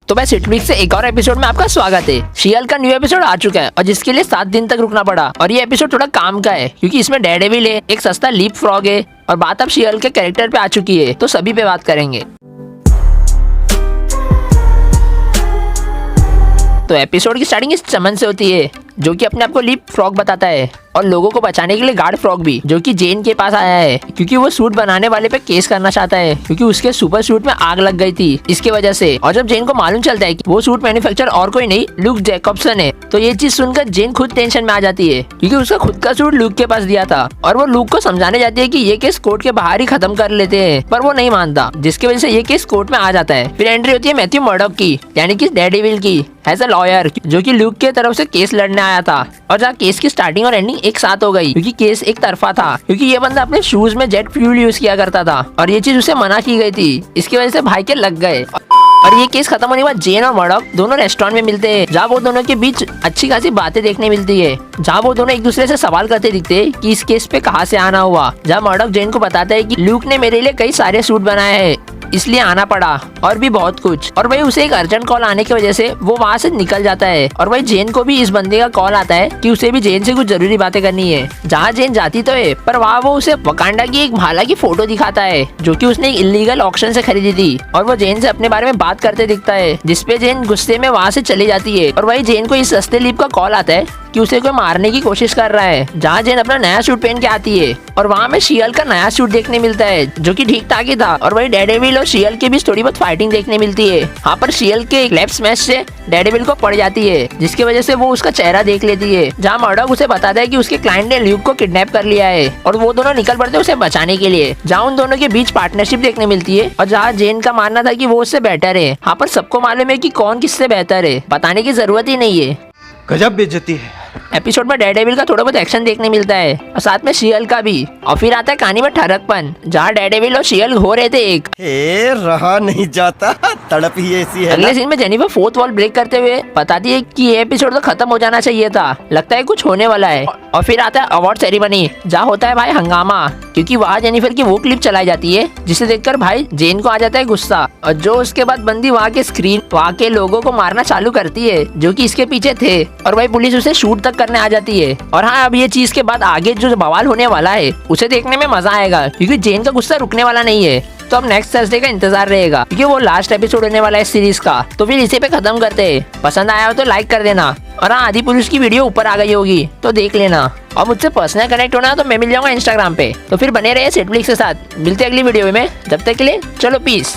तो मैं नेटफ्लिक्स से एक और एपिसोड में आपका स्वागत है। शीयल का न्यू एपिसोड आ चुका है और जिसके लिए 7 दिन तक रुकना पड़ा। और ये एपिसोड थोड़ा काम का है क्योंकि इसमें डेयरडेविल है, एक सस्ता लीप फ्रॉग है और बात अब शीयल के कैरेक्टर पे आ चुकी है, तो सभी पे बात करेंगे। तो एपिसोड की स्टार्टिंग इस चमन से होती है जो कि अपने आप को लीप फ्रॉग बताता है और लोगों को बचाने के लिए गार्ड फ्रॉग भी, जो कि जेन के पास आया है क्योंकि वो सूट बनाने वाले पे केस करना चाहता है क्योंकि उसके सुपर सूट में आग लग गई थी इसके वजह से। और जब जेन को मालूम चलता है कि वो सूट मैन्युफैक्चर और कोई नहीं लुक जैकब्सन है, तो ये चीज सुनकर जेन खुद टेंशन में आ जाती है क्योंकि उसका खुद का सूट लुक के पास दिया था। और वो लुक को समझाने जाती है कि ये केस कोर्ट के बाहर ही खत्म कर लेते हैं, पर वो नहीं मानता, जिसकी वजह से ये केस कोर्ट में आ जाता है। फिर एंट्री होती है मैथ्यू मर्डॉक की, यानी कि डेयरडेविल की, एज अ लॉयर, जो कि लुक के तरफ से केस लड़ने आया था। और जहाँ केस की स्टार्टिंग और एंडिंग एक साथ हो गई क्योंकि केस एक तरफा था, क्योंकि ये बंदा अपने शूज में जेट फ्यूल यूज किया करता था और ये चीज उसे मना की गई थी, इसकी वजह से भाई के लग गए। और ये केस खत्म होने के बाद जेन और मर्डॉक दोनों रेस्टोरेंट में मिलते हैं जहाँ वो दोनों के बीच अच्छी खासी बातें देखने मिलती है, जहाँ वो दोनों एक दूसरे से सवाल करते दिखते हैं कि इस केस पे कहाँ से आना हुआ। जहाँ मर्डॉक जेन को बताता है कि लूक ने मेरे लिए कई सारे सूट बनाए हैं इसलिए आना पड़ा और भी बहुत कुछ। और वही उसे एक अर्जेंट कॉल आने की वजह से वो वहाँ से निकल जाता है। और वही जेन को भी इस बंदे का कॉल आता है कि उसे भी जेन से कुछ जरूरी बातें करनी है। जहाँ जेन जाती तो है पर वहाँ वो उसे वकांडा की एक भाला की फोटो दिखाता है जो कि उसने एक इलीगल ऑक्शन से खरीदी थी। और वो जेन से अपने बारे में बात करते दिखता है, जिसपे जेन गुस्से में वहाँ से चली जाती है। और वही जेन को इस सस्ते लीप का कॉल आता है कि उसे कोई मारने की कोशिश कर रहा है। जहाँ जेन अपना नया सूट पहन के आती है और वहाँ में शीयल का नया सूट देखने मिलता है जो कि ठीक ठाक ही था। और वही डेयरडेविल और शीयल के बीच थोड़ी बहुत फाइटिंग देखने मिलती है। यहाँ पर शीयल के एक लेफ्ट स्मैश से डेयरडेविल को पड़ जाती है, जिसकी वजह से वो उसका चेहरा देख लेती है। जहाँ मर्डॉक उसे बताता है कि उसके क्लाइंट ने ल्यूक को किडनैप कर लिया है और वो दोनों निकल पड़ते हैं उसे बचाने के लिए। जहाँ उन दोनों के बीच पार्टनरशिप देखने मिलती है और जहाँ जेन का मानना था कि वो उससे बेहतर है। यहाँ पर सबको मालूम है कि कौन किससे बेहतर है, बताने की जरूरत ही नहीं है। गजब बेइज्जती है। एपिसोड में डेयरडेविल का थोड़ा बहुत एक्शन देखने मिलता है और साथ में शीयल का भी। और फिर आता है कहानी में ठरकपन, जहाँ डेयरडेविल और शीयल हो रहे थे एक। रहा नहीं जाता, तड़प ही ऐसी है। अगले सीन में जेनिफर फोर्थ वॉल ब्रेक करते हुए बताती है कि ये एपिसोड तो खत्म हो जाना चाहिए था, लगता है कुछ होने वाला है। और फिर आता है अवार्ड सेरेमनी, जहाँ होता है भाई हंगामा, क्योंकि वहाँ जेनिफर की वो क्लिप चलाई जाती है जिसे देखकर भाई जेन को आ जाता है गुस्सा। और जो उसके बाद बंदी वहाँ के स्क्रीन वहाँ के लोगों को मारना चालू करती है जो कि इसके पीछे थे। और वही पुलिस उसे शूट तक करने आ जाती है। और हाँ, अब ये चीज के बाद आगे जो बवाल होने वाला है उसे देखने में मजा आएगा क्योंकि जेन का गुस्सा रुकने वाला नहीं है। तो अब नेक्स्ट थर्सडे का इंतजार रहेगा क्योंकि वो लास्ट एपिसोड होने वाला है इस सीरीज का। तो फिर इसी पे खत्म करते हैं। पसंद आया हो तो लाइक कर देना। और हाँ, आदि पुरुष की वीडियो ऊपर आ गई होगी तो देख लेना। और मुझसे पर्सनल कनेक्ट होना तो मैं मिल जाऊंगा इंस्टाग्राम पे। तो फिर बने रहिए नेटफ्लिक्स के साथ। मिलते अगली वीडियो में, जब तक के लिए चलो पीस।